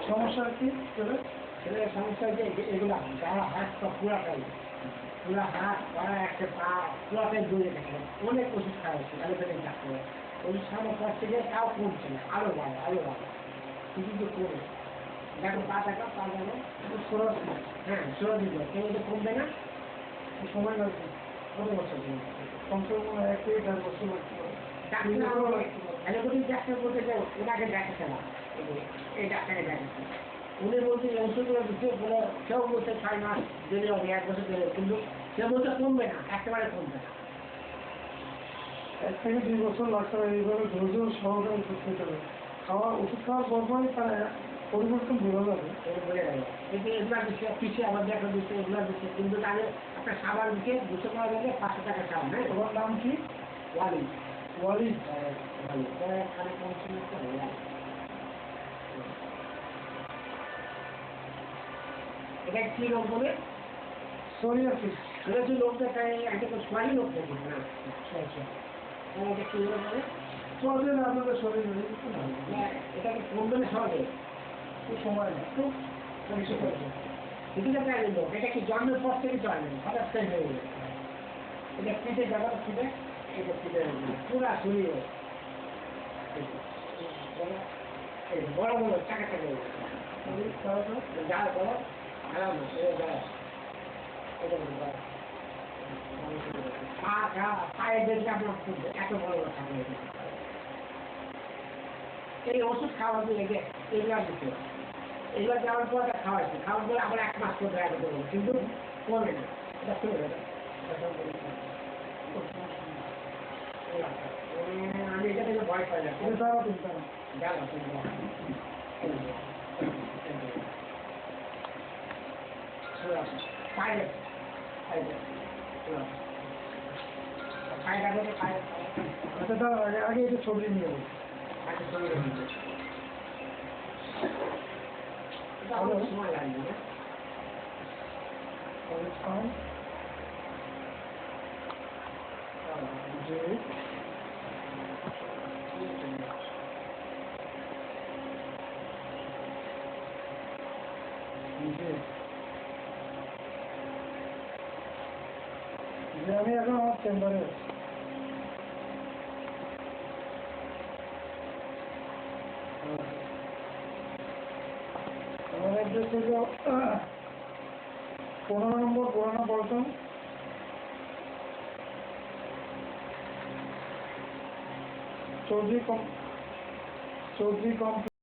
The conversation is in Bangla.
সমস্যা কি ছেলের সমস্যা যে এগুলো যারা হাত পা পুরাটাই পুরা হাত পা একটা পা পুরাটাই দৌড়ে থাকে অনেক ওষুধ খাওয়া হচ্ছে অ্যালোপ্যাথিক ডাক্তার ওষুধ খাওয়ানোর পর থেকে তাও কমছে না আরো বাড়ে কিছু তো করে দেখো পা দেখো হ্যাঁ সরে দিল কেউ তো কমবে না সময় লাগবে কত বছর কমসে কম 1-1.5 বছর লাগতে পারে। অ্যালোপ্যাথিক ডাক্তার বলতে যে ওনাকে দেখাচ্ছে না এই ডাক্তারকে দেখাচ্ছে উনি বলছে এই ওষুধগুলো দিচ্ছে বলে কেউ বলছে 6 মাস দেরি হবে 1 বছর দেরি হবে কিন্তু সে বলছে কমবে না একেবারে কমবে না 1 থেকে 2 বছর লাগতে পারে এইভাবে ধৈর্য সহকারে ওষুধ খেতে হবে ওষুধ খাওয়ার পরপরই তার পরিবর্তন বোঝা যাবে বোঝা যাবে কিন্তু এগুলা দিচ্ছে পিছিয়ে আবার দেখা দিচ্ছে এগুলা দিচ্ছে কিন্তু তাহলে একটা সাবান দিচ্ছে 200 টাকা দিলে 500 টাকা সাবান হ্যাঁ তোমার নাম কি ওয়ালি ওয়ালি খালি পৌঁছে এটা কি রোগ বলে সোরিয়াসিস এটা যে লোকটা তাই একটা তো সোয়ালি লোক থাকে না আচ্ছা এটা কি রোগ বলে চলবে না আপনাদের শরীরে এটা কি কমবে না সহজে খুব সময় নেই খুব বেশি করবে এটা প্রায় লোক এটা কি জন্মের পর থেকে চলে না হঠাৎ করে হয়ে গেছে এটা কেটে যাবার ছিটে এটা কেটে পুরা শরীর বড় বড় চাকা চাকা যাওয়ার পর আরাম পায়ের বেশি আপনার এত বড় বড় থাকে এই ওষুধ খাওয়া দিয়ে এগুলা দিচ্ছে এগুলো যাওয়ার পর খাওয়াচ্ছে খাওয়ার পর আবার 1 মাস করে দেখা করবো কিন্তু কমে না এটা চলে যাবে আমি এটা থেকে ভয় পাই না জানো পায়ে আচ্ছা তার আগে একটু ছবি নিয়ে যাবো সময় লাগবে না যে আমি এখন আমার চেম্বারে আছি আমার অ্যাড্রেস হল 15 নম্বর পুরানো পল্টন চৌধুরী কমপ্লেক্স